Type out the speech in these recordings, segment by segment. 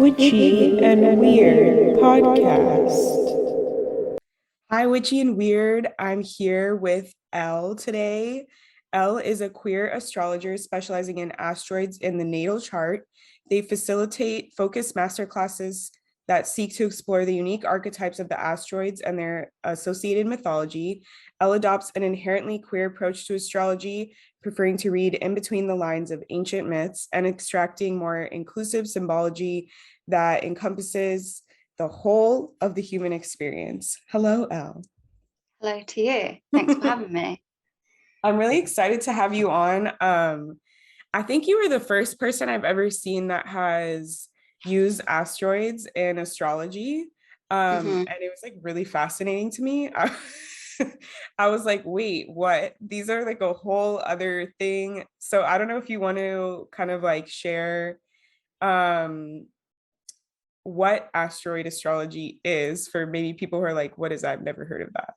Witchy and Weird podcast. Hi, Witchy and Weird. I'm here with Elle today. Elle is a queer astrologer specializing in asteroids in the natal chart. They facilitate focused masterclasses that seek to explore the unique archetypes of the asteroids and their associated mythology. Elle adopts an inherently queer approach to astrology, preferring to read in between the lines of ancient myths and extracting more inclusive symbology that encompasses the whole of the human experience. Hello, Elle. Hello to you. Thanks for having me. I'm really excited to have you on. I think you were the first person I've ever seen that has used asteroids in astrology. And it was like really fascinating to me. I was like, wait, what? These are like a whole other thing. So I don't know if you want to kind of like share what asteroid astrology is for maybe people who are like, what is that? I've never heard of that.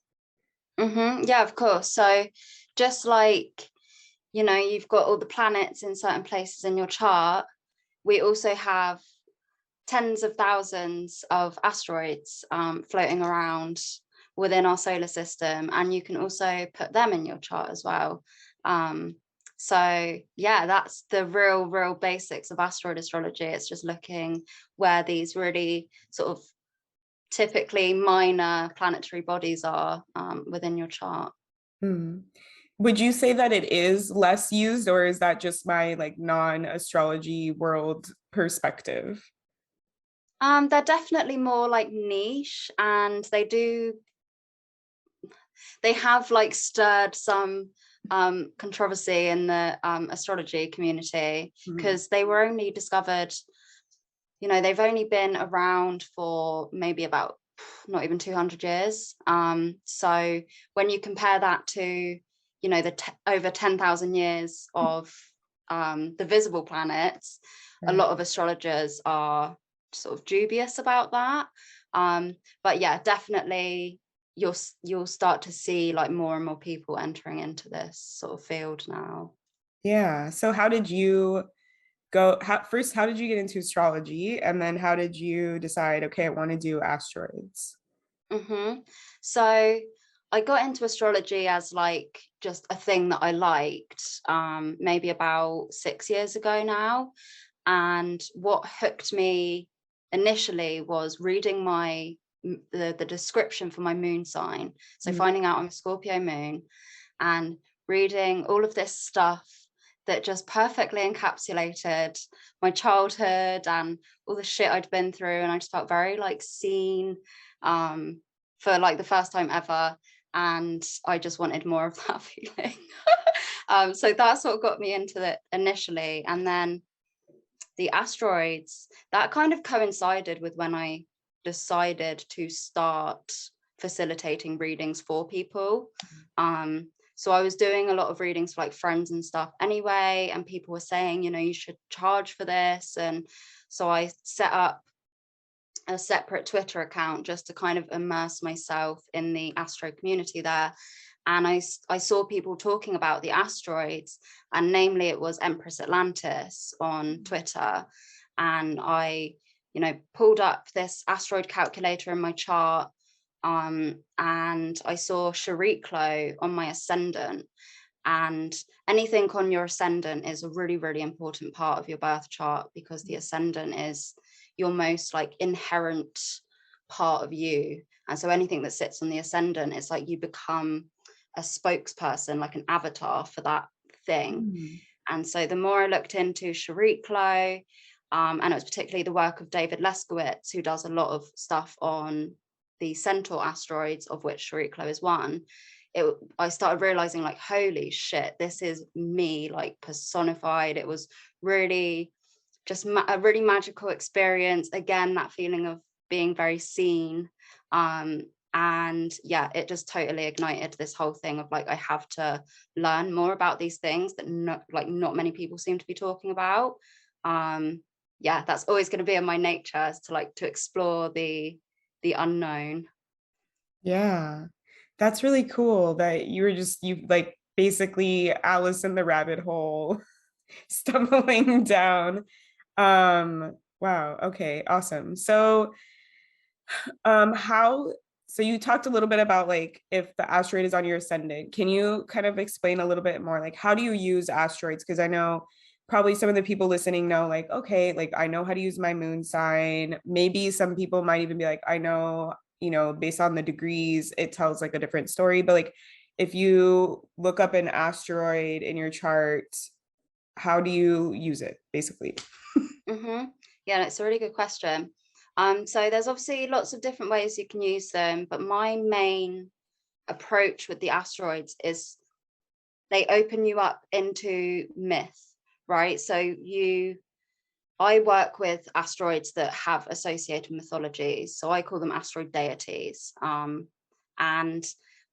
Yeah, of course. So just like, you've got all the planets in certain places in your chart, we also have tens of thousands of asteroids floating around within our solar system, and you can also put them in your chart as well. So yeah, that's the real basics of asteroid astrology. It's just looking where these really sort of typically minor planetary bodies are within your chart. Would you say that it is less used, or is that just my like non-astrology world perspective? They're definitely more like niche, and they have like stirred some controversy in the astrology community because they were only discovered, they've only been around for maybe about not even 200 years. So when you compare that to, the over 10,000 years of the visible planets, a lot of astrologers are sort of dubious about that. But yeah, definitely you'll start to see like more and more people entering into this sort of field now. Yeah. So how did you first, how did you get into astrology? And then how did you decide, okay, I want to do asteroids? So I got into astrology as like just a thing that I liked, maybe about 6 years ago now. And what hooked me initially was reading the description for my moon sign. So finding out I'm a Scorpio moon and reading all of this stuff that just perfectly encapsulated my childhood and all the shit I'd been through. And I just felt very like seen for like the first time ever. And I just wanted more of that feeling. So that's what got me into it initially. And then the asteroids, that kind of coincided with when I decided to start facilitating readings for people. So I was doing a lot of readings for like friends and stuff anyway, and people were saying, you should charge for this. And so I set up a separate Twitter account just to kind of immerse myself in the astro community there. And I saw people talking about the asteroids, and namely it was Empress Atlantis on Twitter. And I, pulled up this asteroid calculator in my chart, and I saw Chariklo on my ascendant. And anything on your ascendant is a really, really important part of your birth chart, because the ascendant is your most like inherent part of you. And so anything that sits on the ascendant, it's like you become a spokesperson, like an avatar for that thing. And so the more I looked into Chariklo, and it was particularly the work of David Leskowitz, who does a lot of stuff on the centaur asteroids, of which Chariklo is one, I started realizing like, holy shit, this is me like personified. It was really just a really magical experience. Again, that feeling of being very seen. And yeah, it just totally ignited this whole thing of like, I have to learn more about these things that not many people seem to be talking about. Yeah, that's always going to be in my nature, is to explore the unknown. Yeah, that's really cool that you like basically Alice in the rabbit hole stumbling down. Wow. Okay. Awesome. How, so you talked a little bit about like if the asteroid is on your ascendant. Can you kind of explain a little bit more like how do you use asteroids? Because I know probably some of the people listening know like, okay, like I know how to use my moon sign. Maybe some people might even be like, I know, based on the degrees, it tells like a different story. But like if you look up an asteroid in your chart, how do you use it basically? Yeah, it's a really good question. So there's obviously lots of different ways you can use them, but my main approach with the asteroids is they open you up into myth, right? I work with asteroids that have associated mythologies, so I call them asteroid deities. And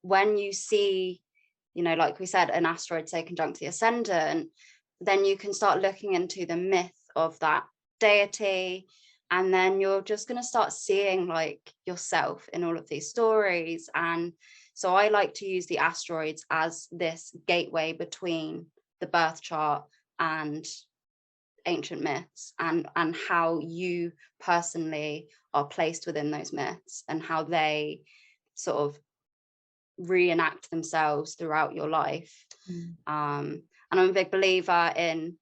when you see, like we said, an asteroid say conjunct the ascendant, then you can start looking into the myth of that deity, and then you're just going to start seeing like yourself in all of these stories. And so I like to use the asteroids as this gateway between the birth chart and ancient myths, and how you personally are placed within those myths and how they sort of reenact themselves throughout your life. Mm. And I'm a big believer in,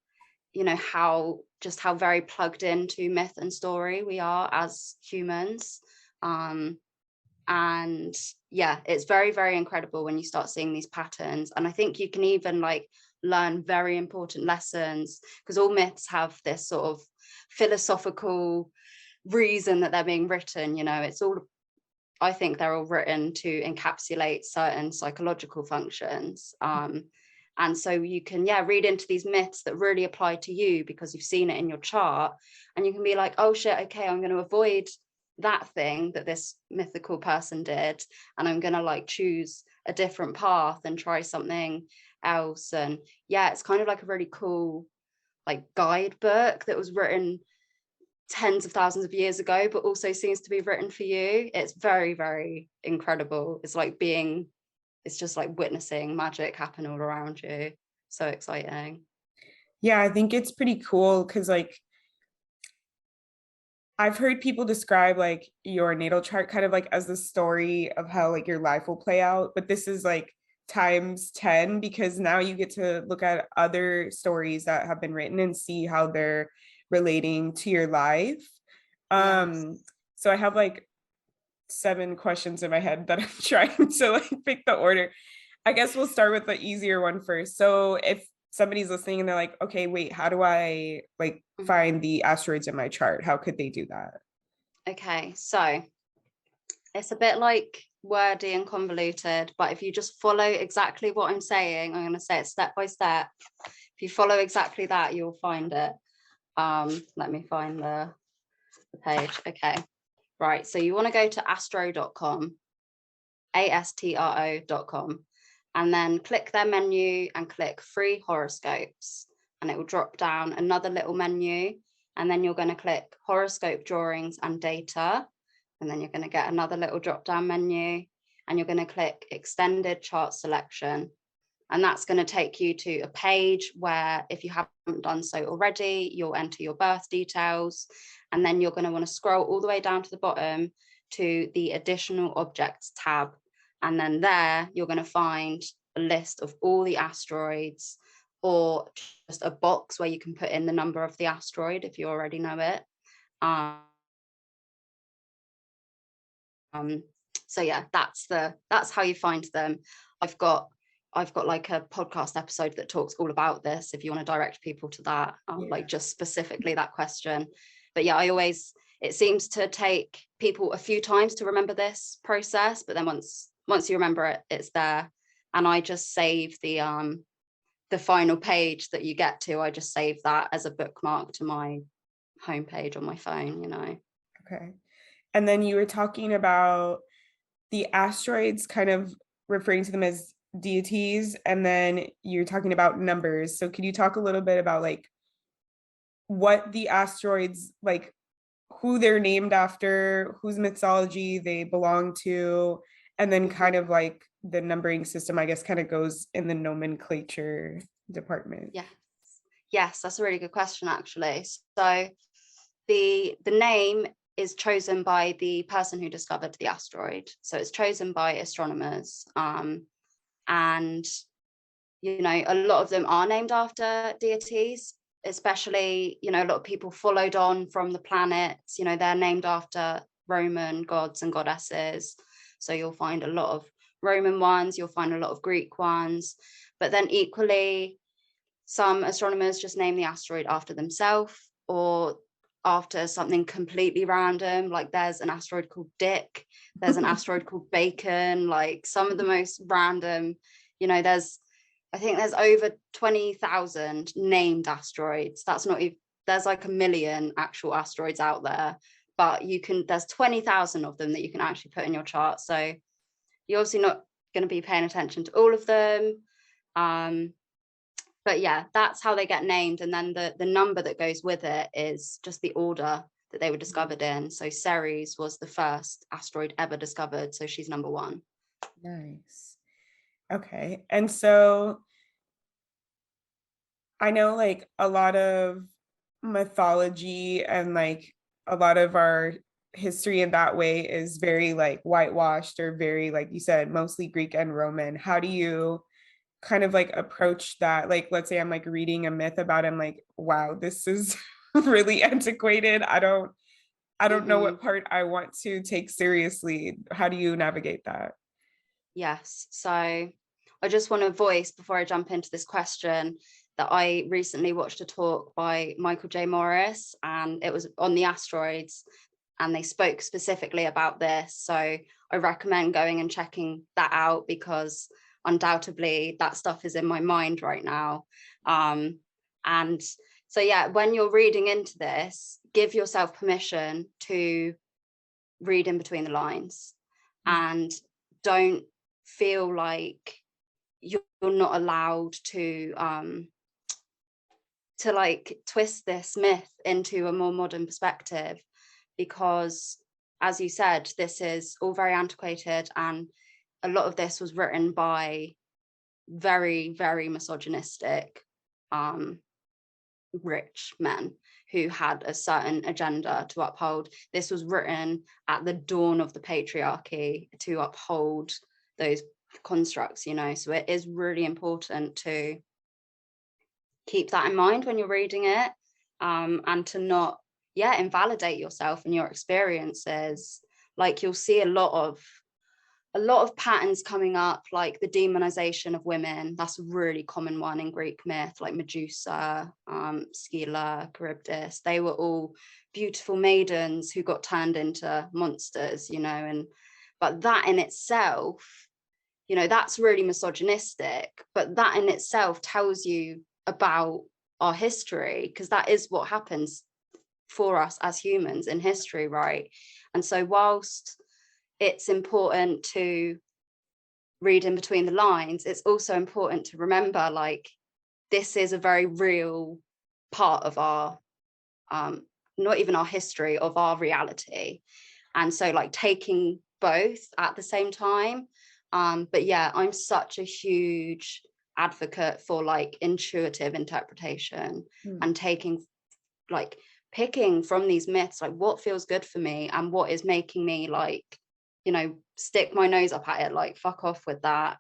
how very plugged into myth and story we are as humans. And yeah, it's very, very incredible when you start seeing these patterns. And I think you can even like learn very important lessons, because all myths have this sort of philosophical reason that they're being written. It's all, I think they're all written to encapsulate certain psychological functions. And so you can, yeah, read into these myths that really apply to you because you've seen it in your chart, and you can be like, oh shit, okay, I'm going to avoid that thing that this mythical person did, and I'm going to like choose a different path and try something else. And yeah, it's kind of like a really cool like guidebook that was written tens of thousands of years ago, but also seems to be written for you. It's very, very incredible. It's just like witnessing magic happen all around you. So exciting. Yeah, I think it's pretty cool because like I've heard people describe like your natal chart kind of like as the story of how like your life will play out, but this is like times 10 because now you get to look at other stories that have been written and see how they're relating to your life. Yes. Um, so I have like 7 questions in my head that I'm trying to like pick the order. I guess we'll start with the easier one first. So if somebody's listening and they're like, okay, wait, how do I like Mhm. find the asteroids in my chart? How could they do that? Okay, so it's a bit like wordy and convoluted, but if you just follow exactly what I'm saying, I'm going to say it step by step. If you follow exactly that, you'll find it. Let me find the page. Okay, right. So you want to go to astro.com, astro.com, and then click their menu and click free horoscopes, and it will drop down another little menu, and then you're going to click horoscope drawings and data, and then you're going to get another little drop down menu, and you're going to click extended chart selection, and that's going to take you to a page where, if you haven't done so already, you'll enter your birth details, and then you're going to want to scroll all the way down to the bottom to the additional objects tab, and then there you're going to find a list of all the asteroids, or just a box where you can put in the number of the asteroid if you already know it. Um, so yeah, that's how you find them. I've got I've got like a podcast episode that talks all about this if you want to direct people to that, Yeah. like just specifically that question. But yeah, it seems to take people a few times to remember this process, but then once you remember it, it's there. And I just save the final page that you get to, I just save that as a bookmark to my homepage on my phone. Okay. And then you were talking about the asteroids, kind of referring to them as deities, and then you're talking about numbers. So could you talk a little bit about like what the asteroids like, who they're named after, whose mythology they belong to, and then kind Mhm. of like the numbering system, I guess, kind of goes in the nomenclature department. Yeah. Yes, that's a really good question, actually. So the name is chosen by the person who discovered the asteroid. So it's chosen by astronomers. And, you know, a lot of them are named after deities, especially, you know, a lot of people followed on from the planets, you know, they're named after Roman gods and goddesses. So you'll find a lot of Roman ones, you'll find a lot of Greek ones, but then equally, some astronomers just name the asteroid after themselves or after something completely random. Like there's an asteroid called Dick, there's an asteroid called Bacon, like some of the most random, you know, I think there's over 20,000 named asteroids. That's not even, there's like a million actual asteroids out there, but there's 20,000 of them that you can actually put in your chart. So you're obviously not going to be paying attention to all of them. But yeah, that's how they get named. And then the number that goes with it is just the order that they were discovered in. So Ceres was the first asteroid ever discovered. So she's number 1. Nice. Okay. And so I know like a lot of mythology and like a lot of our history in that way is very like whitewashed or very, like you said, mostly Greek and Roman. How do you kind of like approach that? Like, let's say I'm like reading a myth about him, like, wow, this is really antiquated. I don't know what part I want to take seriously. How do you navigate that? Yes. So I just want to voice before I jump into this question that I recently watched a talk by Michael J. Morris, and it was on the asteroids, and they spoke specifically about this. So I recommend going and checking that out because undoubtedly that stuff is in my mind right now. And so, yeah, when you're reading into this, give yourself permission to read in between the lines and don't feel like you're not allowed to like twist this myth into a more modern perspective, because as you said, this is all very antiquated, and a lot of this was written by very, very misogynistic rich men who had a certain agenda to uphold. This was written at the dawn of the patriarchy to uphold those constructs, you know. So it is really important to keep that in mind when you're reading it, and to not invalidate yourself and your experiences. Like you'll see a lot of patterns coming up, like the demonization of women. That's a really common one in Greek myth, like Medusa, Scylla, Charybdis. They were all beautiful maidens who got turned into monsters, you know. But that in itself, you know, that's really misogynistic, but that in itself tells you about our history, because that is what happens for us as humans in history, right? And so whilst it's important to read in between the lines, it's also important to remember, like, this is a very real part of our not even our history, of our reality. And so like taking both at the same time. But yeah, I'm such a huge advocate for like intuitive interpretation and taking, like, picking from these myths, like what feels good for me and what is making me, like, you know, stick my nose up at it, like fuck off with that.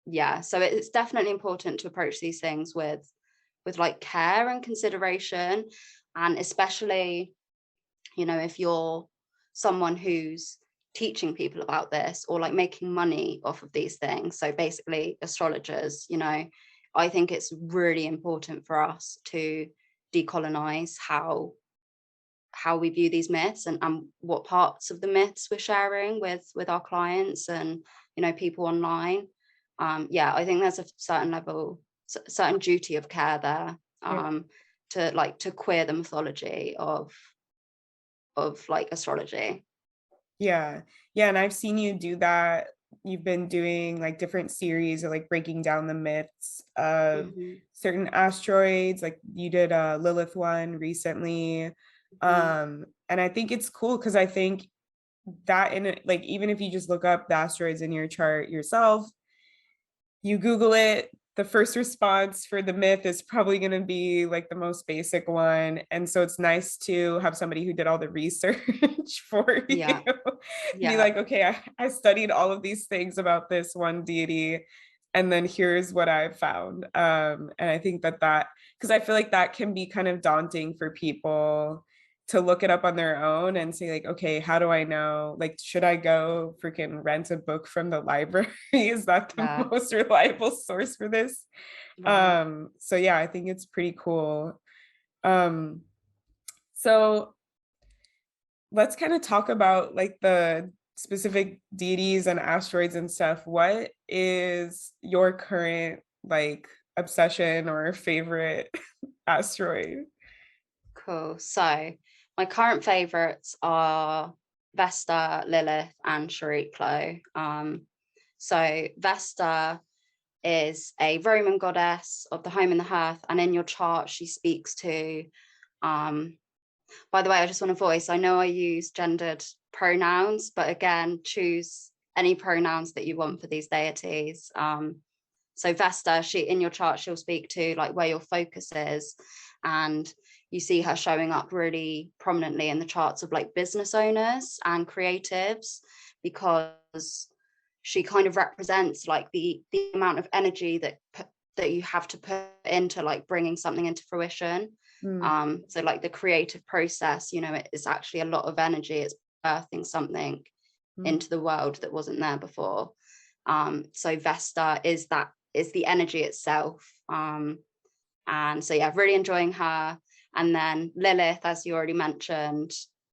Yeah, so it's definitely important to approach these things with like care and consideration, and especially, you know, if you're someone who's teaching people about this or like making money off of these things, so basically astrologers, you know, I think it's really important for us to decolonize how we view these myths, and what parts of the myths we're sharing with our clients and, you know, people online. Yeah, I think there's a certain duty of care there, to queer the mythology of like astrology. Yeah. Yeah. And I've seen you do that. You've been doing like different series of like breaking down the myths of Mm-hmm. certain asteroids. Like you did a Lilith one recently. Mm-hmm. And I think it's cool because I think that in like, even if you just look up the asteroids in your chart yourself, you Google it, the first response for the myth is probably going to be like the most basic one. And so it's nice to have somebody who did all the research for you. Yeah, Be yeah, like, okay, I studied all of these things about this one deity. And then here's what I've found. And I think because I feel like that can be kind of daunting for people to look it up on their own and say like, okay, how do I know? Like, should I go freaking rent a book from the library? Is that the yeah, most reliable source for this? yeah. So yeah, I think it's pretty cool. Um, so let's kind of talk about like the specific deities and asteroids and stuff. What is your current like obsession or favorite asteroid? Cool. So my current favorites are Vesta, Lilith, and Chariklo. So Vesta is a Roman goddess of the home and the hearth, and in your chart, she speaks to. By the way, I just want to voice. I know I use gendered pronouns, but again, choose any pronouns that you want for these deities. So Vesta, she in your chart, she'll speak to like where your focus is, and you see her showing up really prominently in the charts of like business owners and creatives, because she kind of represents like the amount of energy that you have to put into like bringing something into fruition. Mm, So like the creative process, it is actually a lot of energy. It's birthing something mm, into the world that wasn't there before. So Vesta is the energy itself. And so yeah, really enjoying her. And then Lilith, as you already mentioned,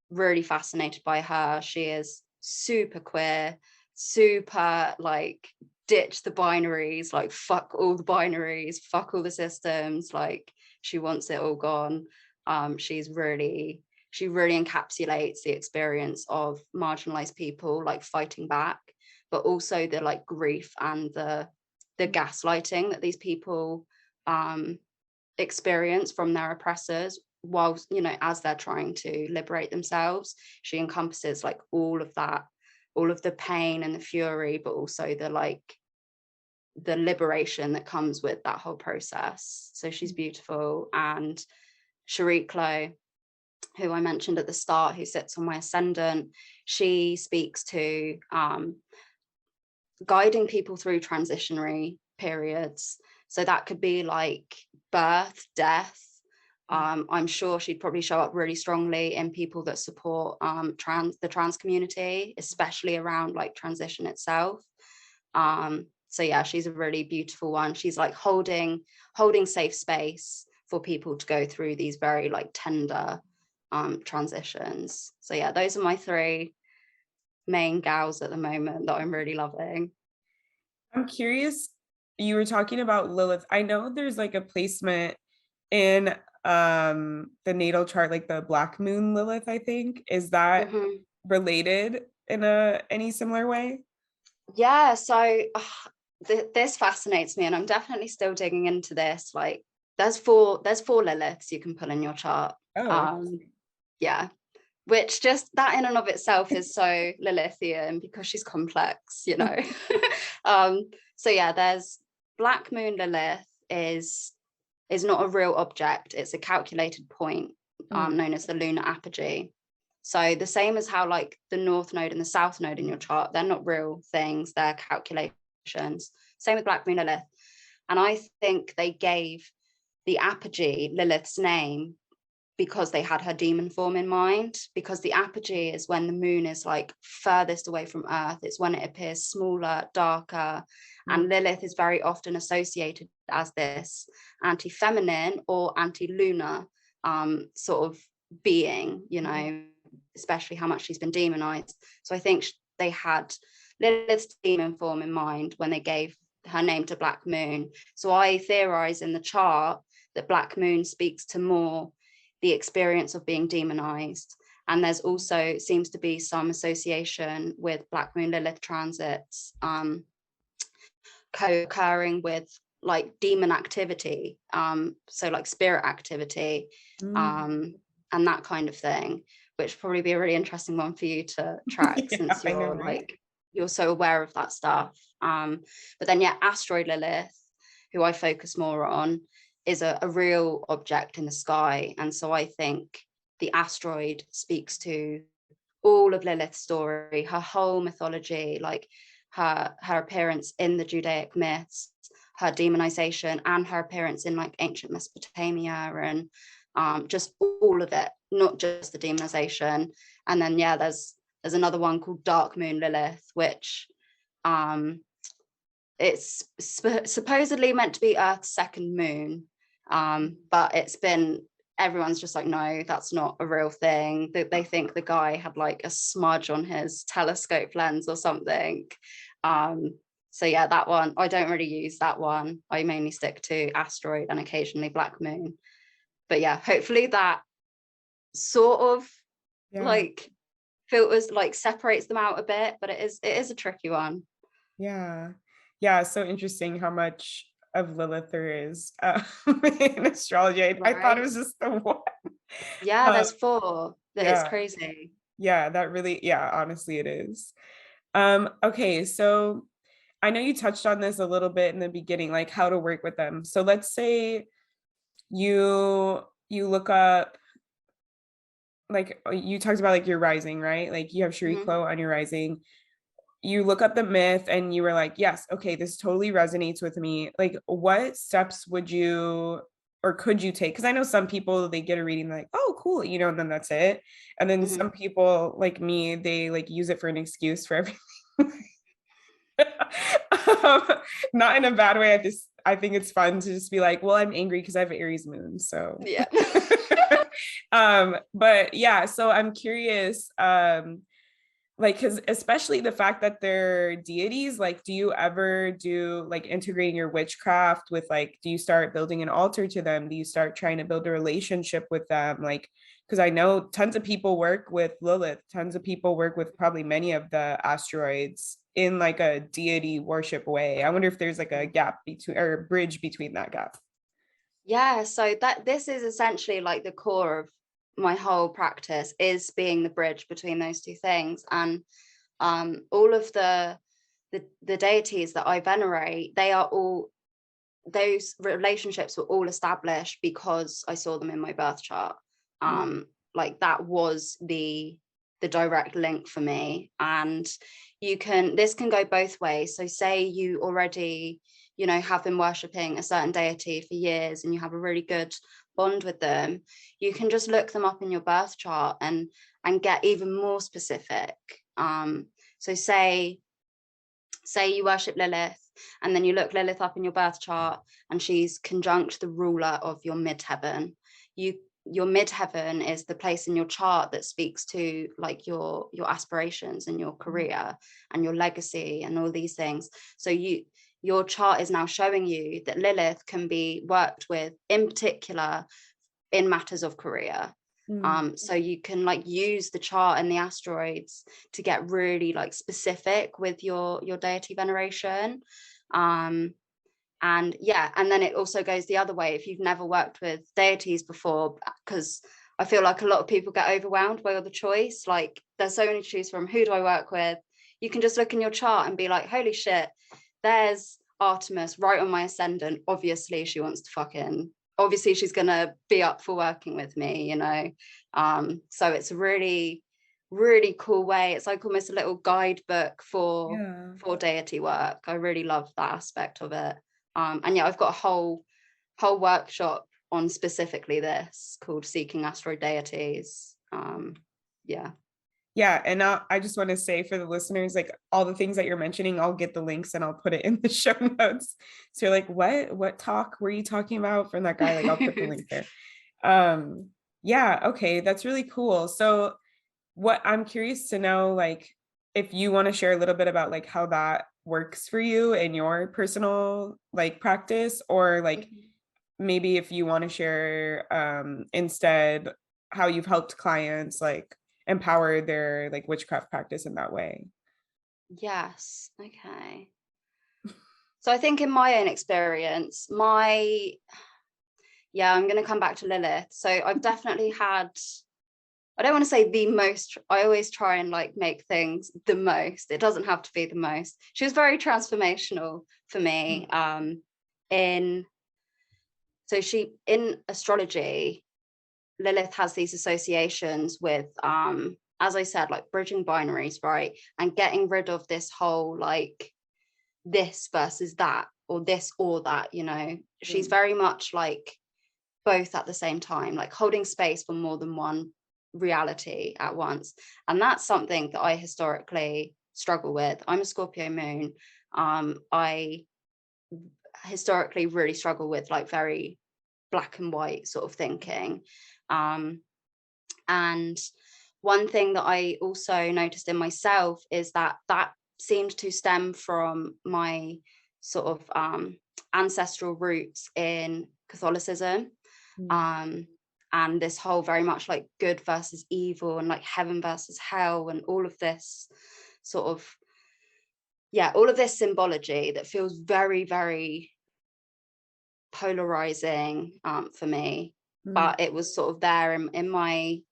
really fascinated by her. She is super queer, super like ditch the binaries, like fuck all the binaries, fuck all the systems, like she wants it all gone. She really encapsulates the experience of marginalized people like fighting back, but also the like grief and the gaslighting that these people experience from their oppressors, whilst as they're trying to liberate themselves. She encompasses like all of that, all of the pain and the fury, but also the liberation that comes with that whole process. So she's beautiful. And Shariklo, who I mentioned at the start, who sits on my ascendant, she speaks to guiding people through transitionary periods. So that could be like birth, death. I'm sure she'd probably show up really strongly in people that support the trans community, especially around like transition itself. So yeah, she's a really beautiful one. She's like holding safe space for people to go through these very like tender transitions. So yeah, those are my three main gals at the moment that I'm really loving. I'm curious, you were talking about Lilith. I know there's like a placement in the natal chart, like the black moon Lilith, I think. Is that Mhm. related in a any similar way? Yeah, so this fascinates me, and I'm definitely still digging into this. Like, there's four Liliths you can pull in your chart. Oh, Um, yeah, which just that in and of itself is so Lilithian because she's complex. So yeah, there's Black Moon Lilith is not a real object. It's a calculated point mm, known as the lunar apogee. So the same as how like the north node and the south node in your chart, they're not real things, they're calculations. Same with Black Moon Lilith. And I think they gave the apogee Lilith's name because they had her demon form in mind, because the apogee is when the moon is like furthest away from Earth. It's when it appears smaller, darker, mm, and Lilith is very often associated as this anti-feminine or anti-lunar sort of being, especially how much she's been demonized. So I think they had Lilith's demon form in mind when they gave her name to Black Moon. So I theorize in the chart that Black Moon speaks to more the experience of being demonized. And there's also seems to be some association with Black Moon Lilith transits co-occurring with like demon activity, so like spirit activity, mm. and that kind of thing, which would probably be a really interesting one for you to track Yeah, since I know, you're right? like you're so aware of that stuff. But then yeah, Asteroid Lilith who I focus more on, is a real object in the sky. And so I think the asteroid speaks to all of Lilith's story, her whole mythology, like her appearance in the Judaic myths, her demonization, and her appearance in like ancient Mesopotamia, and just all of it, not just the demonization. And then there's another one called Dark Moon Lilith, which it's supposedly meant to be Earth's second moon, but everyone's just like, no, that's not a real thing. They think the guy had like a smudge on his telescope lens or something. So that one, I don't really use that one. I mainly stick to Asteroid and occasionally Black Moon. But hopefully that sort of like filters, like separates them out a bit, but it is a tricky one. So interesting how much of Lilith there is in astrology. I thought it was just the one. There's 4. It's crazy. That really, honestly it is. Okay, so I know you touched on this a little bit in the beginning, like how to work with them. So let's say you look up, like you talked about like your rising, right? Like you have Shiriklo on your rising. You look up the myth and you were like, yes, okay, this totally resonates with me. Like what steps would you or could you take? Because I know some people, they get a reading like, oh, cool, and then that's it. And then some people like me, they like use it for an excuse for everything. Not in a bad way. I think it's fun to just be like, well, I'm angry because I have Aries moon. So but so I'm curious, like, because especially the fact that they're deities, like, do you ever do like integrating your witchcraft with like, do you start building an altar to them? Do you start trying to build a relationship with them? Like, because I know tons of people work with Lilith, tons of people work with probably many of the asteroids in like a deity worship way. I wonder if there's like a gap between or a bridge between that gap. So this is essentially like the core of my whole practice, is being the bridge between those two things. And all of the deities that I venerate, those relationships were all established because I saw them in my birth chart. Like that was the direct link for me. And this can go both ways. So say you already have been worshipping a certain deity for years and you have a really good bond with them, you can just look them up in your birth chart and get even more specific. So say you worship Lilith and then you look Lilith up in your birth chart and she's conjunct the ruler of your midheaven. Your midheaven is the place in your chart that speaks to like your aspirations and your career and your legacy and all these things. So your chart is now showing you that Lilith can be worked with, in particular, in matters of career. So you can like use the chart and the asteroids to get really like specific with your deity veneration. And then it also goes the other way if you've never worked with deities before, because I feel like a lot of people get overwhelmed by all the choice. Like there's so many to choose from. Who do I work with? You can just look in your chart and be like, holy shit, there's Artemis right on my ascendant. Obviously she's gonna be up for working with me, so it's a really, really cool way. It's like almost a little guidebook for deity work. I really love that aspect of it. And I've got a whole workshop on specifically this called Seeking Asteroid Deities. And I just want to say for the listeners, like all the things that you're mentioning, I'll get the links and I'll put it in the show notes. So you're like, what talk were you talking about from that guy? Like I'll put the link there. Okay, that's really cool. So what I'm curious to know, like if you want to share a little bit about like how that works for you in your personal like practice, or like maybe if you want to share instead how you've helped clients like empower their like witchcraft practice in that way. Yes. Okay. So I think in my own experience, I'm going to come back to Lilith. So I've definitely had, I don't want to say the most, I always try and like make things the most. It doesn't have to be the most. She was very transformational for me. in astrology, Lilith has these associations with, as I said, like bridging binaries, right? And getting rid of this whole like this versus that, or this or that, you know. She's very much like both at the same time, like holding space for more than one reality at once. And that's something that I historically struggle with. I'm a Scorpio moon. I historically really struggle with like very black and white sort of thinking. And one thing that I also noticed in myself is that seemed to stem from my sort of ancestral roots in Catholicism. And this whole very much like good versus evil and like heaven versus hell and all of this sort of, yeah, all of this symbology that feels very, very polarizing for me. But it was sort of there in my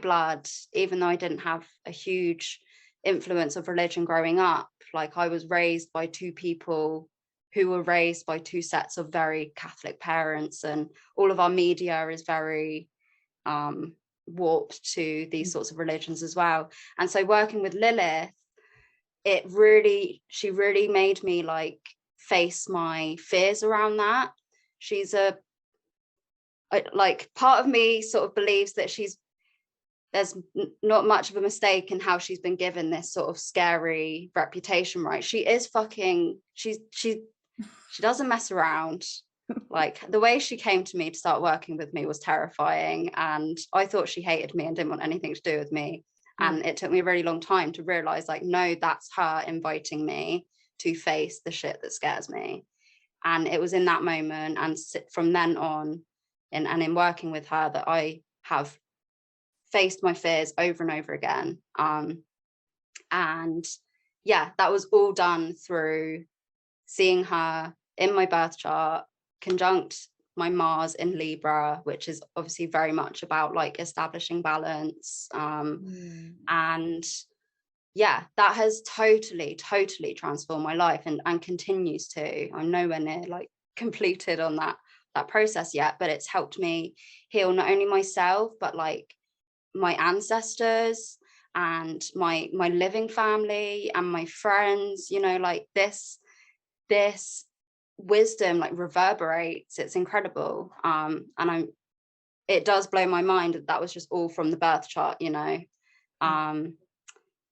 blood, even though I didn't have a huge influence of religion growing up. Like I was raised by two people who were raised by two sets of very Catholic parents, and all of our media is very warped to these sorts of religions as well. And so working with Lilith, she really made me like face my fears around that. She's like part of me sort of believes that there's not much of a mistake in how she's been given this sort of scary reputation, right? She is fucking, she doesn't mess around. Like the way she came to me to start working with me was terrifying, and I thought she hated me and didn't want anything to do with me. And it took me a really long time to realize, like, no, that's her inviting me to face the shit that scares me. And it was in that moment and from then on, and in working with her, that I have faced my fears over and over again. And yeah, that was all done through seeing her in my birth chart, conjunct my Mars in Libra, which is obviously very much about like establishing balance. And yeah, that has totally transformed my life and continues to. I'm nowhere near like completed on that process yet, but it's helped me heal not only myself, but like my ancestors and my living family and my friends, you know, like this wisdom like reverberates. It's incredible. And it does blow my mind that was just all from the birth chart, you know.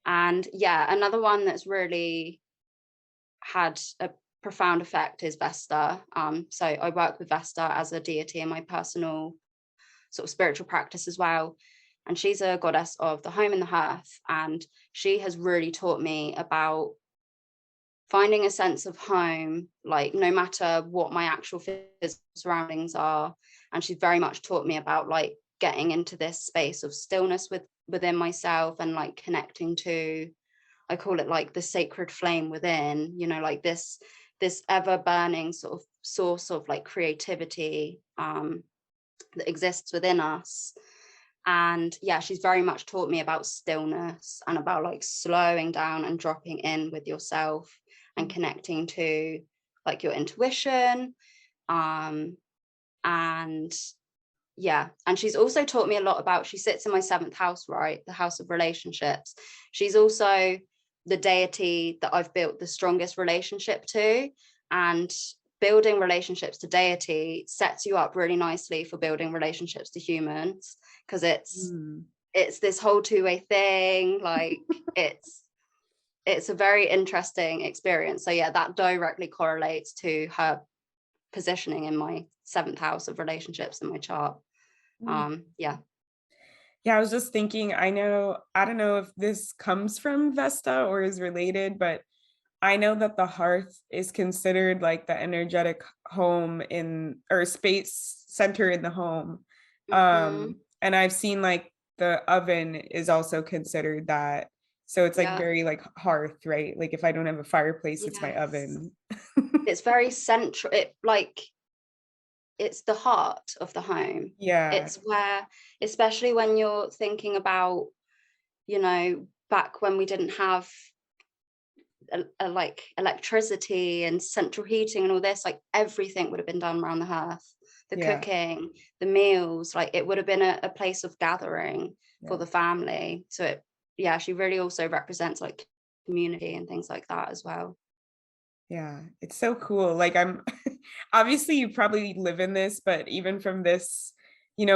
And yeah, another one that's really had a profound effect is Vesta. So I work with Vesta as a deity in my personal sort of spiritual practice as well. And she's a goddess of the home and the hearth. And she has really taught me about finding a sense of home, like no matter what my actual physical surroundings are. And she's very much taught me about like getting into this space of stillness within myself and like connecting to, I call it like the sacred flame within, you know, like this ever burning sort of source of like creativity that exists within us. And yeah, she's very much taught me about stillness and about like slowing down and dropping in with yourself and connecting to like your intuition. And yeah, and she's also taught me a lot about, she sits in my 7th house, right, the house of relationships. She's also the deity that I've built the strongest relationship to, and building relationships to deity sets you up really nicely for building relationships to humans, because it's this whole two-way thing. Like it's a very interesting experience. So yeah, that directly correlates to her positioning in my 7th house of relationships in my chart. Yeah, I was just thinking, I don't know if this comes from Vesta or is related, but I know that the hearth is considered like the energetic home or space center in the home. And I've seen like the oven is also considered that. So it's like yeah, very like hearth, right? Like if I don't have a fireplace, it's my yes. oven. It's very central. It's the heart of the home. Yeah. It's where, especially when you're thinking about, you know, back when we didn't have like electricity and central heating and all this, like everything would have been done around the hearth, the Yeah. cooking, the meals, like it would have been a place of gathering for Yeah. the family. So it, yeah, she really also represents like community and things like that as well. Yeah, it's so cool. Like I'm obviously you probably live in this, but even from this,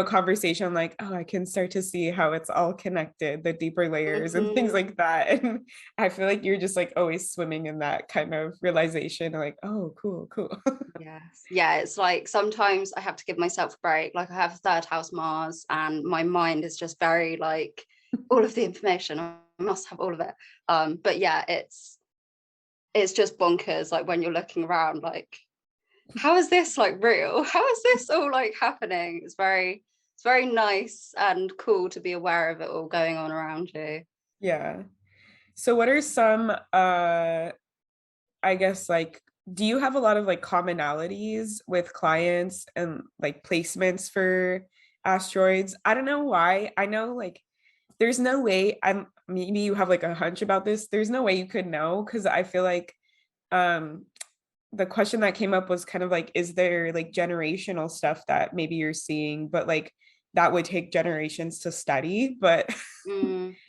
conversation, I'm like, oh, I can start to see how it's all connected, the deeper layers and things Mhm. like that. And I feel like you're just like always swimming in that kind of realization, like, oh, cool, cool. Yes. Yeah, it's like sometimes I have to give myself a break. Like I have a third house Mars and my mind is just very like all of the information. I must have all of it. But yeah, it's just bonkers like when you're looking around like how is this like real? How is this all like happening? It's very nice and cool to be aware of it all going on around you. Yeah. So what are some I guess like do you have a lot of like commonalities with clients and like placements for asteroids? I don't know why. I know like there's no way I'm maybe you have like a hunch about this. There's no way you could know because I feel like um the question that came up was kind of like, is there like generational stuff that maybe you're seeing, but like that would take generations to study. But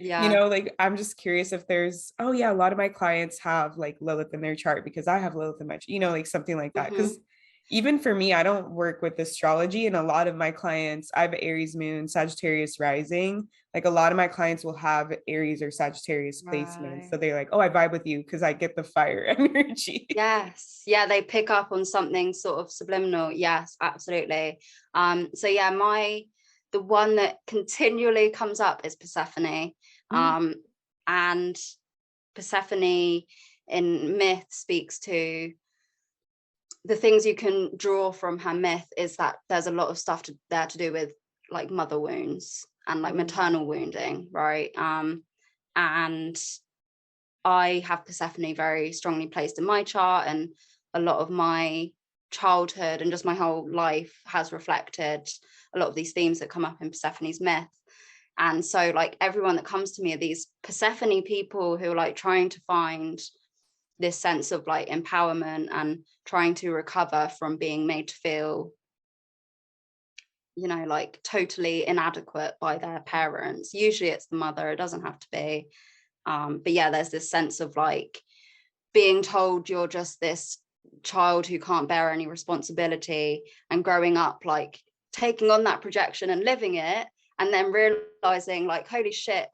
Yeah. like I'm just curious if there's, oh yeah, a lot of my clients have like Lilith in their chart because I have Lilith in my, like something like that. Because Hmm. even for me, I don't work with astrology, and a lot of my clients, I have Aries moon, Sagittarius rising. Like a lot of my clients will have Aries or Sagittarius placements. So Right. they're like, oh, I vibe with you because I get the fire energy. Yes. Yeah, they pick up on something sort of subliminal. Yes, absolutely. So yeah, the one that continually comes up is Persephone. Um, and Persephone in myth speaks to the things you can draw from her myth is that there's a lot of stuff there to do with like mother wounds and like Mm. maternal wounding, right? And I have Persephone very strongly placed in my chart, and a lot of my childhood and just my whole life has reflected a lot of these themes that come up in Persephone's myth. And so, like, everyone that comes to me are these Persephone people who are like trying to find this sense of like empowerment and trying to recover from being made to feel, like totally inadequate by their parents. Usually it's the mother, it doesn't have to be. But yeah, there's this sense of like being told you're just this child who can't bear any responsibility, and growing up like taking on that projection and living it, and then realizing like, holy shit,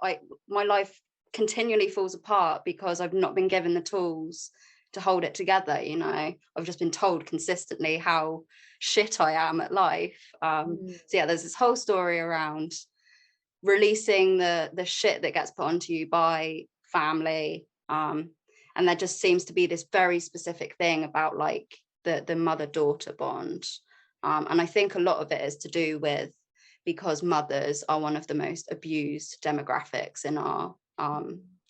my life continually falls apart because I've not been given the tools to hold it together. I've just been told consistently how shit I am at life. Mm. So yeah, there's this whole story around releasing the shit that gets put onto you by family. And there just seems to be this very specific thing about like the mother-daughter bond. And I think a lot of it is to do with because mothers are one of the most abused demographics in our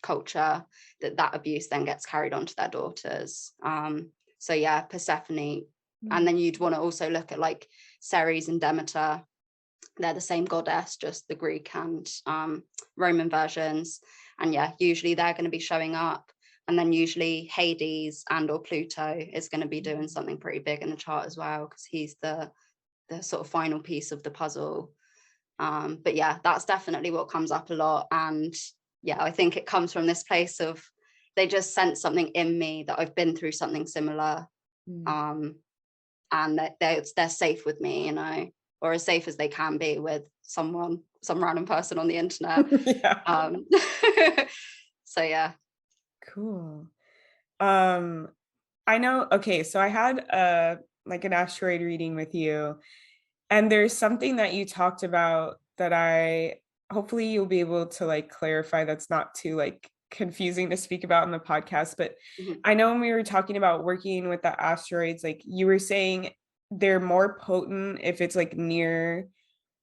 culture, that abuse then gets carried on to their daughters. So yeah, Persephone. And Mm. then you'd want to also look at like Ceres and Demeter. They're the same goddess, just the Greek and Roman versions. And yeah, usually they're going to be showing up. And then usually Hades and or Pluto is going to be doing something pretty big in the chart as well, because he's the sort of final piece of the puzzle. But yeah, that's definitely what comes up a lot. And yeah, I think it comes from this place of they just sense something in me that I've been through something similar. Mm. Um, and they're safe with me, or as safe as they can be with some random person on the internet. Yeah. Um, so yeah. Cool. Um, I know, okay, so I had like an asteroid reading with you, and there's something that you talked about that I hopefully you'll be able to like clarify that's not too like confusing to speak about in the podcast. But Mhm. I know when we were talking about working with the asteroids, like you were saying they're more potent if it's like near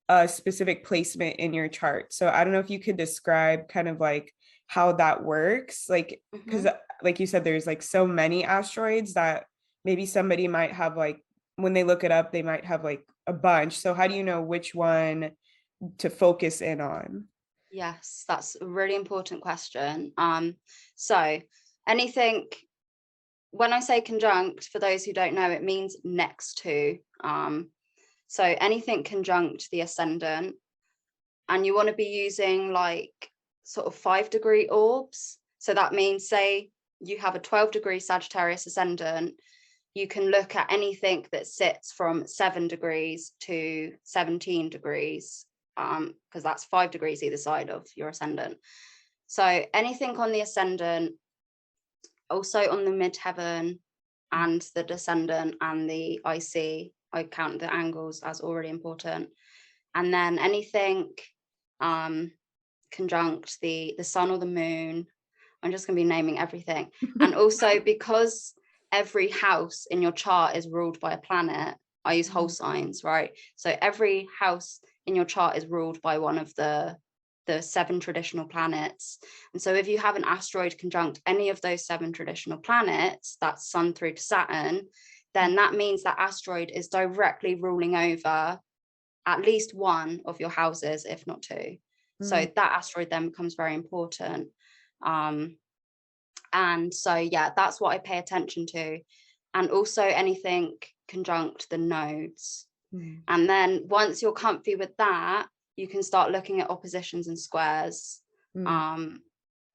a specific placement in your chart. So I don't know if you could describe kind of like how that works. Like, because Mhm. like you said, there's like so many asteroids that maybe somebody might have like, when they look it up, they might have like a bunch. So how do you know which one to focus in on? Yes, that's a really important question. So anything, when I say conjunct, for those who don't know, it means next to. So anything conjunct the ascendant, and you want to be using like sort of 5-degree orbs. So that means, say you have a 12-degree Sagittarius ascendant, you can look at anything that sits from 7 degrees to 17 degrees, because that's 5 degrees either side of your ascendant. So anything on the ascendant, also on the midheaven and the descendant and the IC, I count the angles as already important. And then anything conjunct the sun or the moon. I'm just going to be naming everything. And also, because every house in your chart is ruled by a planet, I use whole signs, right? So every house in your chart is ruled by one of the 7 traditional planets. And so if you have an asteroid conjunct any of those 7 traditional planets, that's Sun through to Saturn, then that means that asteroid is directly ruling over at least one of your houses, if not 2. So that asteroid then becomes very important. And so, yeah, that's what I pay attention to. And also anything conjunct the nodes. And then once you're comfy with that, you can start looking at oppositions and squares. And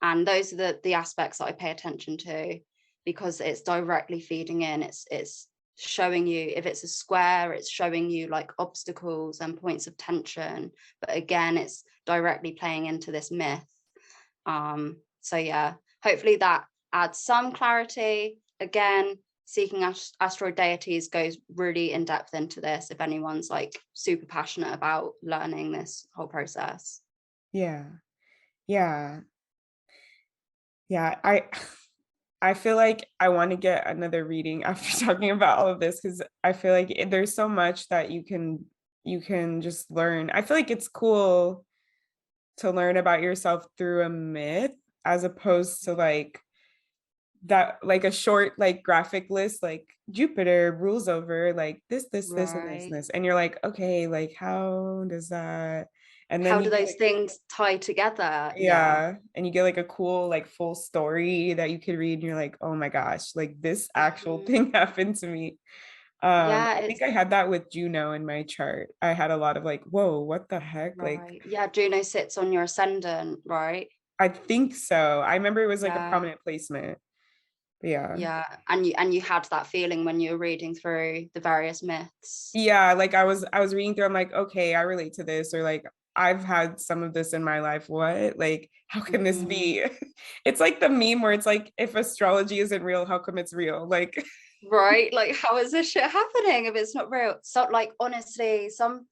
those are the aspects that I pay attention to, because it's directly feeding in. It's showing you, if it's a square, it's showing you like obstacles and points of tension. But again, it's directly playing into this myth. So yeah, hopefully that adds some clarity. Again, Seeking Asteroid Deities goes really in depth into this if anyone's like super passionate about learning this whole process. Yeah. I feel like I want to get another reading after talking about all of this, because I feel like there's so much that you can just learn. I feel like it's cool to learn about yourself through a myth as opposed to like that, like a short like graphic list, like Jupiter rules over like this and Right. this, and you're like, okay, like how does that, and then How you do get those like, things tie together? Yeah. yeah, and you get like a cool like full story that you could read and you're like, oh my gosh, like this actual thing happened to me. Yeah, I think I had that with Juno in my chart. I had a lot of like, whoa, what the heck, like right. Yeah, Juno sits on your ascendant, right? I think so. I remember it was like a Yeah. prominent placement. But yeah. Yeah. And you had that feeling when you were reading through the various myths. Yeah, like I was reading through, I'm like, okay, I relate to this, or like I've had some of this in my life. What? Like, how can this Mhm. be? It's like the meme where it's like, if astrology isn't real, how come it's real? Like, Right? Like, how is this shit happening if it's not real? So like honestly, some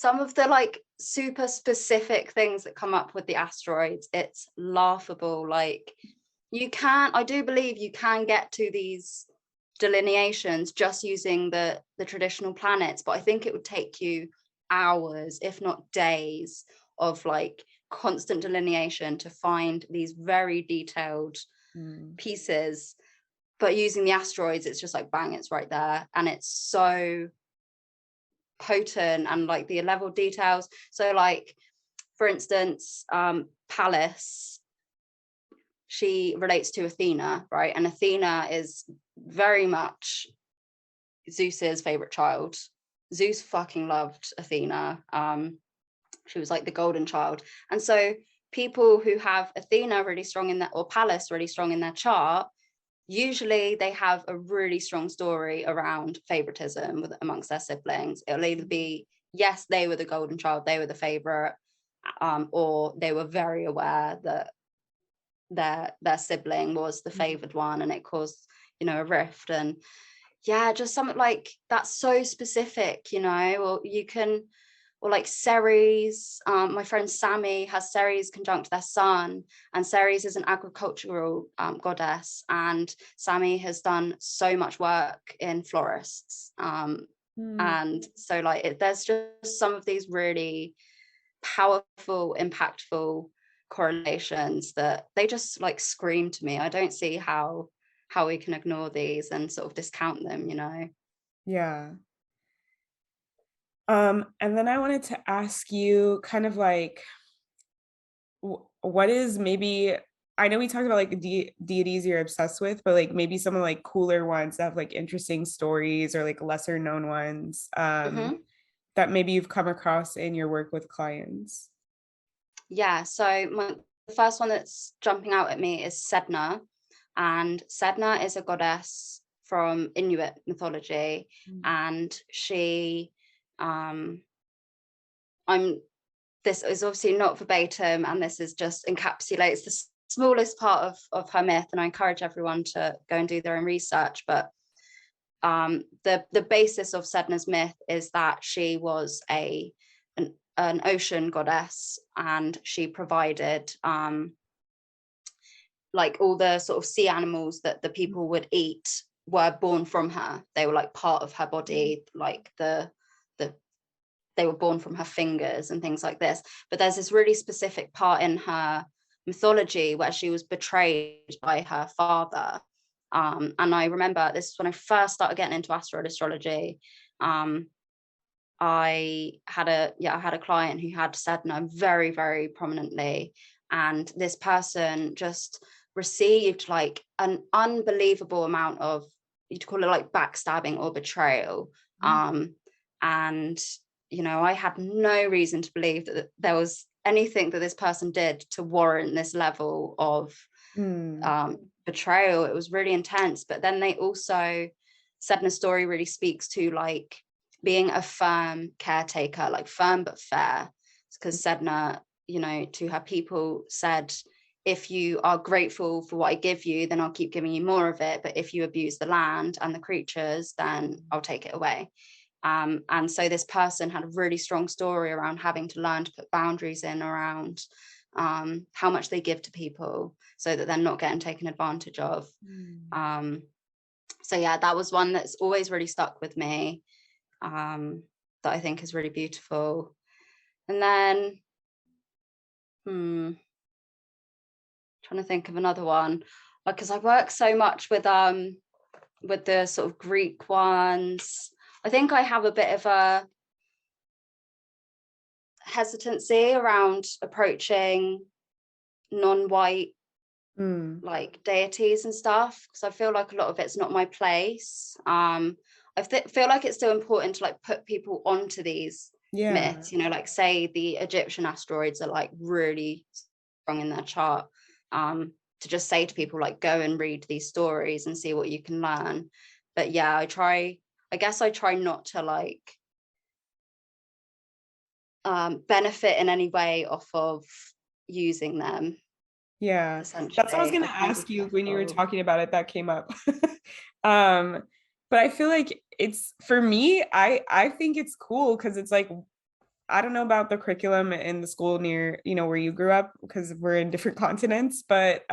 of the like super specific things that come up with the asteroids, it's laughable. Like, I do believe you can get to these delineations just using the traditional planets, but I think it would take you hours, if not days, of like constant delineation to find these very detailed pieces. But using the asteroids, it's just like bang, it's right there, and it's so potent, and like the level details. So like, for instance, Pallas, she relates to Athena, right? And Athena is very much Zeus's favorite child. Zeus fucking loved Athena. She was like the golden child. And so people who have Athena really strong in that, or Pallas really strong in their chart, usually they have a really strong story around favoritism amongst their siblings. It'll either be, yes, they were the golden child, they were the favorite, or they were very aware that their sibling was the favored one, and it caused, a rift. And yeah, just something like that's so specific, or you can, or like Ceres. My friend Sammy has Ceres conjunct their sun, and Ceres is an agricultural goddess, and Sammy has done so much work in florists. And so like there's just some of these really powerful, impactful correlations that they just like scream to me. I don't see how we can ignore these and sort of discount them. Yeah. And then I wanted to ask you kind of like, what is maybe, I know we talked about like deities you're obsessed with, but like maybe some of like cooler ones that have like interesting stories or like lesser known ones Mhm. that maybe you've come across in your work with clients. Yeah, so the first one that's jumping out at me is Sedna, and Sedna is a goddess from Inuit mythology, and she, um, I'm this is obviously not verbatim, and this is just encapsulates the smallest part of her myth, and I encourage everyone to go and do their own research. But the basis of Sedna's myth is that she was an ocean goddess, and she provided like all the sort of sea animals that the people would eat were born from her. They were like part of her body, like the they were born from her fingers and things like this. But there's this really specific part in her mythology where she was betrayed by her father. And I remember this is when I first started getting into asteroid astrology. Um, I had a client who had Sedna very, very prominently, and this person just received like an unbelievable amount of, you'd call it like backstabbing or betrayal. And I had no reason to believe that there was anything that this person did to warrant this level of Mm. betrayal. It was really intense. But then they also, Sedna's story really speaks to like being a firm caretaker, like firm but fair. Because Sedna, to her people said, if you are grateful for what I give you, then I'll keep giving you more of it. But if you abuse the land and the creatures, then I'll take it away. And so this person had a really strong story around having to learn to put boundaries in around how much they give to people so that they're not getting taken advantage of. So yeah, that was one that's always really stuck with me, that I think is really beautiful. And then trying to think of another one, because I work so much with the sort of Greek ones. I think I have a bit of a hesitancy around approaching non-white Mm. like deities and stuff, because I feel like a lot of it's not my place. Feel like it's still important to like put people onto these Yeah. myths, like say the Egyptian asteroids are like really strong in their chart, to just say to people like go and read these stories and see what you can learn. But yeah, I guess I try not to like benefit in any way off of using them, Yeah. That's what I was essentially. gonna I try and be ask you when you were careful. talking about it, that came up. um, but I feel like it's for me, I think it's cool because it's like I don't know about the curriculum in the school near, where you grew up because we're in different continents, but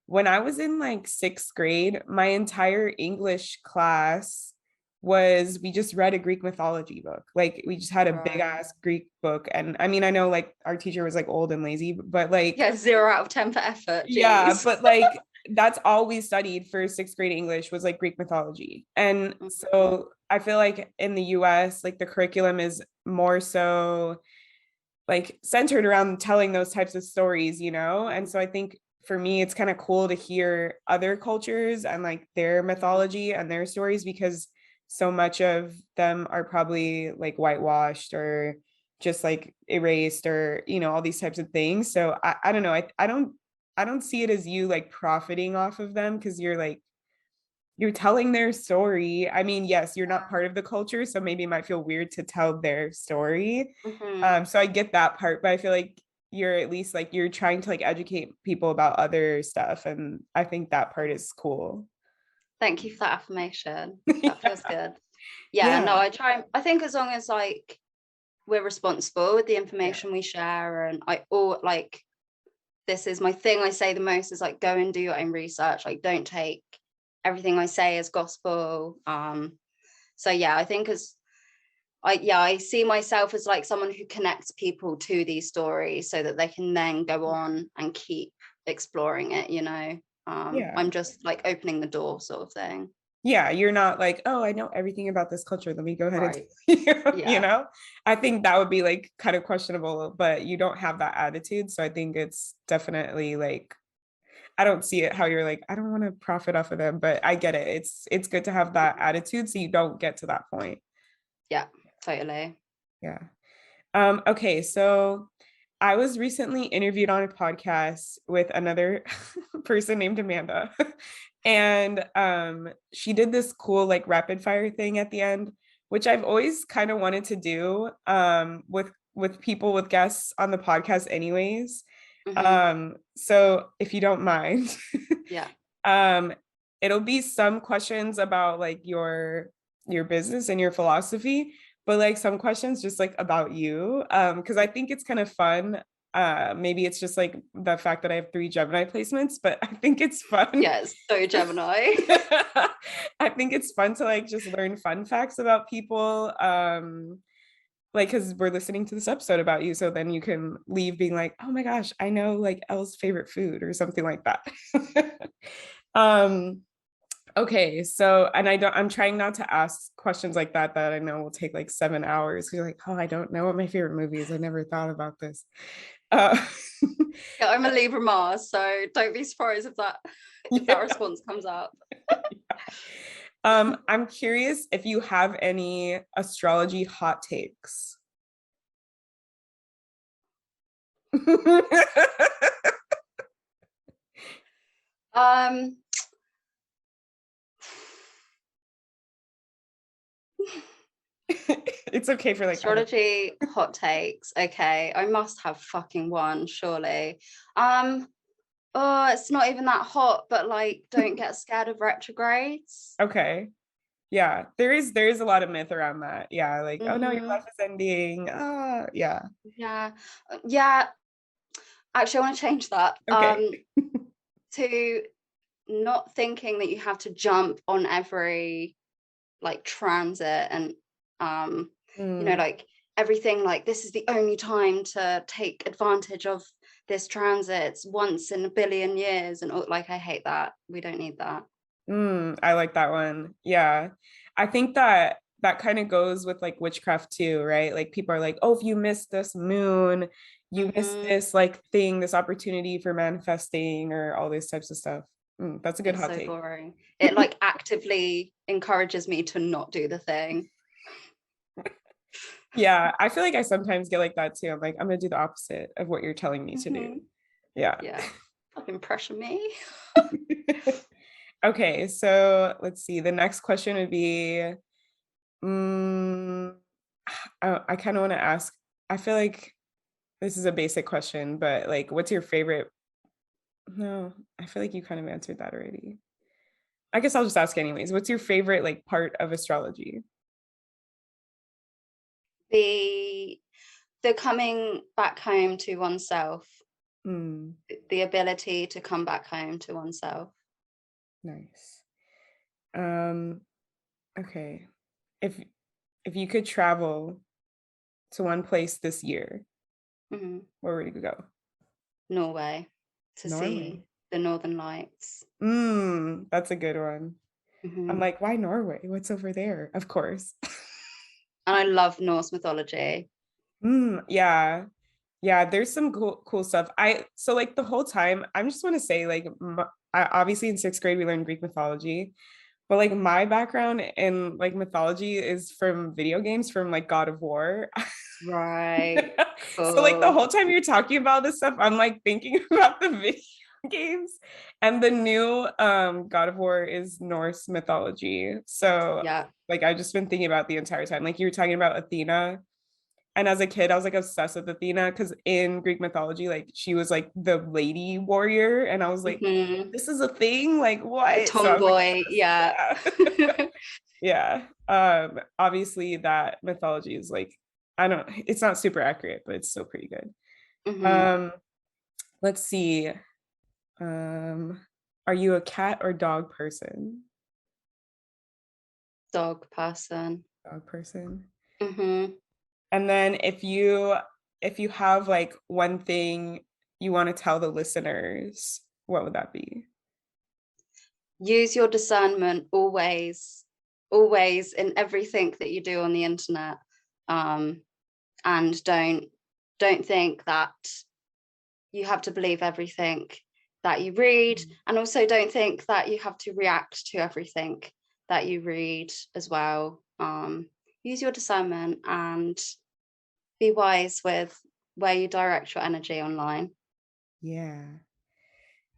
when I was in like sixth grade, my entire English class we just read a Greek mythology book. Like we just had a big Right. ass Greek book. And I mean, I know like our teacher was like old and lazy, but like, Yeah, 0 out of 10 for effort. yeah, Jeez. but like that's all we studied for sixth grade English was like Greek mythology. And Mhm. so I feel like in the US, like the curriculum is more so like centered around telling those types of stories, And so I think for me, it's kind of cool to hear other cultures and like their mythology and their stories because so much of them are probably like whitewashed or just like erased or all these types of things. So I don't know. I don't see it as you like profiting off of them because you're telling their story. I mean, yes, you're not part of the culture, so maybe it might feel weird to tell their story. Mhm. So I get that part, but I feel like you're at least like you're trying to like educate people about other stuff, and I think that part is cool. Thank you for that affirmation. That feels Yeah. good. Yeah, no, Yeah. I think as long as like we're responsible with the Yeah. information we share, and I all like, this is my thing I say the most is like go and do your own research. Like don't take everything I say as gospel. So yeah, I think I see myself as like someone who connects people to these stories so that they can then go on and keep exploring it. Yeah. I'm just like opening the door sort of thing. Yeah, you're not like, oh, I know everything about this culture. Let me go ahead and Right. tell you, Yeah. I think that would be like kind of questionable, but you don't have that attitude. So I think it's definitely like I don't see it how you're like, I don't want to profit off of them, but I get it. It's good to have that attitude so you don't get to that point. Yeah, totally. Yeah. Okay, so I was recently interviewed on a podcast with another person named Amanda. And she did this cool like rapid fire thing at the end, which I've always kind of wanted to do with people with guests on the podcast anyways. So if you don't mind, Yeah. um it'll be some questions about like your business and your philosophy, but like some questions just like about you, because I think it's kind of fun. Maybe it's just like the fact that I have 3 Gemini placements, but I think it's fun. Yes, so Gemini. I think it's fun to like just learn fun facts about people, like because we're listening to this episode about you, so then you can leave being like, oh my gosh, I know like Elle's favorite food or something like that. um Okay, so and I'm trying not to ask questions like that I know will take like 7 hours. You're like, oh, I don't know what my favorite movie is. I never thought about this. Uh, Yeah, I'm a Libra Mars, so don't be surprised if that yeah. response comes up. I'm curious if you have any astrology hot takes. Um, It's okay for like Astrology hot takes. Okay, I must have fucking one, surely. Oh, it's not even that hot, but like, don't get scared of retrogrades. Okay. Yeah, there is a lot of myth around that. Yeah, like, oh no, your Mm-hmm. life is ending. Yeah. Yeah, yeah. Actually, I want to change that. Okay. To not thinking that you have to jump on every like transit and Mm, like everything, like this is the only time to take advantage of this transit, it's once in a billion years, and like I hate that. We don't need that. I like that one. Yeah. I think that that kind of goes with like witchcraft too, right? Like people are like, oh, if you miss this moon, you miss Mm-hmm. this like thing, this opportunity for manifesting or all these types of stuff. That's a good It's hot so take. boring. It like actively encourages me to not do the thing. Yeah, I feel like I sometimes get like that too. I'm like, I'm gonna do the opposite of what you're telling me to do. Mm-hmm. Yeah. Yeah, fucking pressure me. Okay, so let's see. The next question would be, mm, I kind of want to ask, I feel like this is a basic question, but like, what's your favorite? No, I feel like you kind of answered that already. I guess I'll just ask anyways. What's your favorite like part of astrology? the the coming back home to oneself, Hmm, the ability to come back home to oneself. nice. Um, okay. If if you could travel to one place this year, Mm-hmm. where would you go? Norway, to see Norway. the Northern Lights. That's a good one. I'm Mm-hmm. like, why Norway? What's over there? Of course. And I love Norse mythology. Yeah. Yeah, there's some cool stuff. I so like the whole time, I just want to say like obviously in 6th grade we learned Greek mythology, but like my background in like mythology is from video games from like God of War. Right. So like the Cool. whole time you're talking about this stuff, I'm like thinking about the video games, and the new God of War is Norse mythology. So Yeah. like I've just been thinking about the entire time. Like you were talking about Athena. And as a kid, I was like obsessed with Athena because in Greek mythology, like she was like the lady warrior. And I was like, Mm-hmm. this is a thing? Like The what? So I was like, tomboy. Yeah. yeah. Yeah. Obviously that mythology is like, I don't, it's not super accurate, but it's still pretty good. Mm-hmm. Um, let's see. Are you a cat or dog person? Dog person. Dog person. Mm-hmm. And then if you have like one thing you want to tell the listeners, what would that be? Use your discernment always, always in everything that you do on the internet. And don't think that you have to believe everything that you read, and also don't think that you have to react to everything that you read as well. Use your discernment and be wise with where you direct your energy online. Yeah.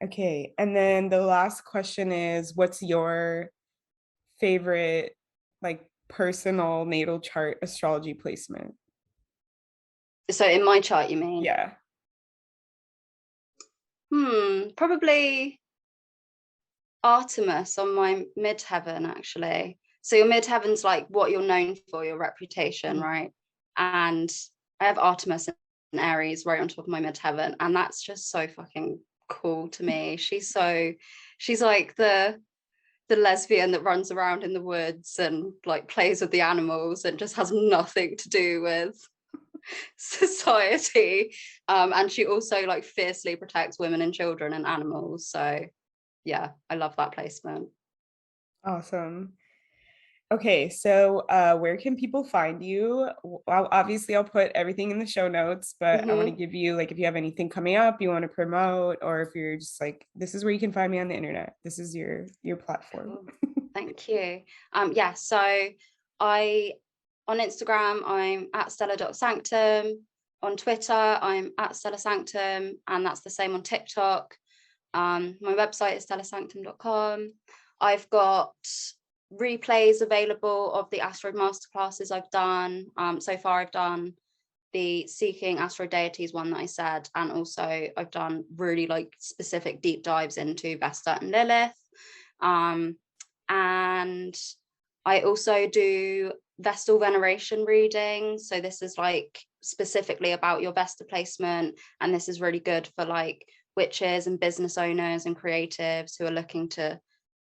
Okay. And then the last question is, what's your favorite, like, personal natal chart astrology placement? So in my chart, you mean? Yeah. Probably Artemis on my midheaven, actually. So your midheaven's like what you're known for, your reputation, right? And I have Artemis in Aries right on top of my midheaven, and that's just so fucking cool to me. She's like the lesbian that runs around in the woods and like plays with the animals and just has nothing to do with society. And she also like fiercely protects women and children and animals. So yeah, I love that placement. Awesome. Okay, so where can people find you? Well, obviously, I'll put everything in the show notes, but I want to give you, like, if you have anything coming up you want to promote, or if you're just like, this is where you can find me on the internet. This is your platform. Cool. Thank you. Yeah, so I on Instagram I'm at stella.sanctum. On Twitter I'm at stellasanctum, and that's the same on TikTok. My website is stellasanctum.com. I've got replays available of the asteroid masterclasses I've done. So far I've done the Seeking Asteroid Deities one that I said, and also I've done really like specific deep dives into Vesta and Lilith. And I also do Vestal veneration readings. So this is like specifically about your Vesta placement, and this is really good for like witches and business owners and creatives who are looking to,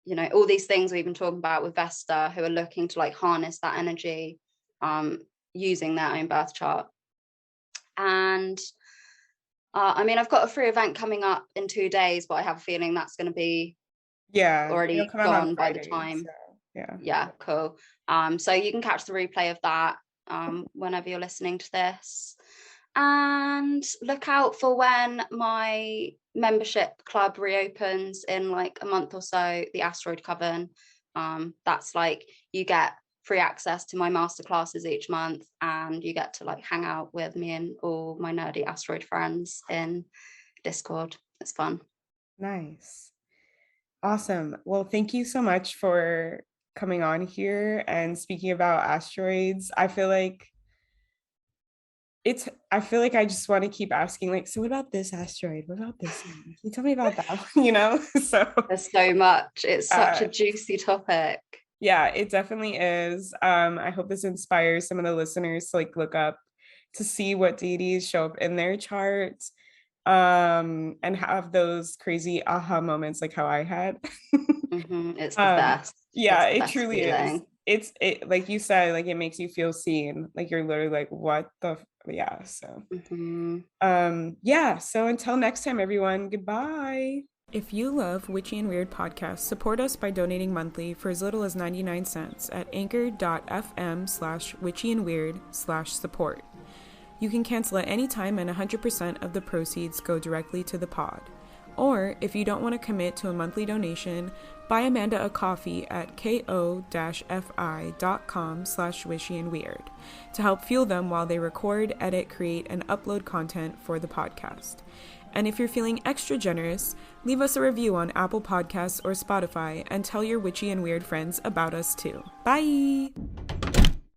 you know, all these things we've been talking about with Vesta, who are looking to like harness that energy using their own birth chart. And I mean, I've got a free event coming up in 2 days, but I have a feeling that's going to be already It'll come out on gone by the Friday, time. so Yeah, cool. So you can catch the replay of that whenever you're listening to this. And look out for when my membership club reopens in like a month or so, the Asteroid Coven. That's like you get free access to my masterclasses each month, and you get to like hang out with me and all my nerdy asteroid friends in Discord. It's fun. Nice. Awesome. Well, thank you so much for coming on here and speaking about asteroids. I feel like I just want to keep asking, like, so what about this asteroid? What about this one? Can you tell me about that one? So there's so much. It's such a juicy topic. Yeah, it definitely is. I hope this inspires some of the listeners to like look up to see what deities show up in their charts, and have those crazy aha moments like how I had. It's the best. Yeah, it's the it best truly feeling. is. It like you said, like it makes you feel seen. Like you're literally like, what the yeah. So yeah. So until next time, everyone, goodbye. If you love Witchy and Weird podcasts, support us by donating monthly for as little as 99 cents at anchor.fm/witchyandweird/support. You can cancel at any time, and 100% of the proceeds go directly to the pod. Or, if you don't want to commit to a monthly donation, buy Amanda a coffee at ko-fi.com/wishyandweird to help fuel them while they record, edit, create, and upload content for the podcast. And if you're feeling extra generous, leave us a review on Apple Podcasts or Spotify and tell your witchy and weird friends about us too. Bye!